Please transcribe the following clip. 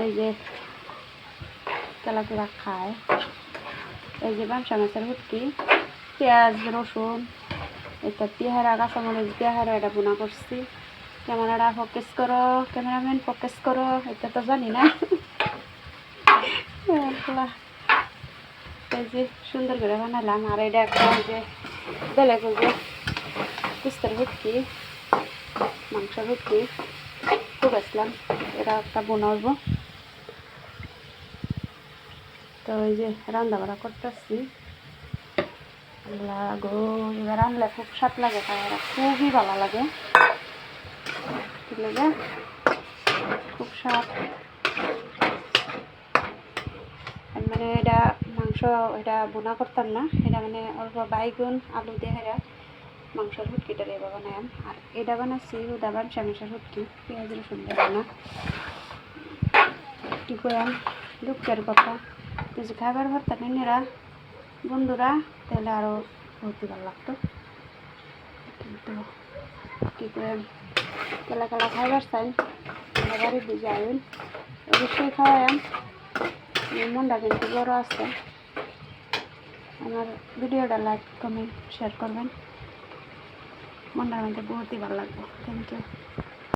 এই যে কেলা কেলা খায়। এই যে ব্যবসা মাছের হুটকি, পেঁয়াজ রসুন, এটা পেহারা কাঁচামরিচ পেহারা এটা বোনা করছি। ক্যামেরাটা ফোকাস করো, ক্যামেরাম্যান ফোকাস করো, এটা তো জানি না। এই যে সুন্দর করে বানালাম। আর এটা একটা যে বেলে করবো কুস্তার হুটকি, মাংসের হুটকি ফুটাইছিলাম, এটা একটা বানাবো। তো এই যে রান্না বাড়া করতেছি। এবার রান্নলে খুব স্বাদ লাগে, খাওয়া খুবই ভালো লাগে, ঠিক লাগে খুব স্বাদ। মানে এটা মাংস এটা বোনা করতাম না, এটা মানে অল্প বাইগুন আলু দিয়ে হেরা মাংসের হুটকিটার এবার বানায়াম। আর এটা বানাচ্ছি উদা ব্যবসা মাংসের হুটকি, পেঁয়াজ রসুন দিয়ে বানা। কি করাম দুঃখের কথা, যদি খাবার পারতেন এরা বন্ধুরা তাহলে আরও বহুত ভালো লাগতো, কিন্তু কী করে কেলা কেলা খাইবার চাই বাড়ির দিকে আইন অবশ্যই খাওয়াইম। মনটা কিন্তু বড় আছে। আমার ভিডিওটা লাইক কমেন্ট শেয়ার করবেন, মনটার মধ্যে বহুতই ভালো লাগবে। Thank you.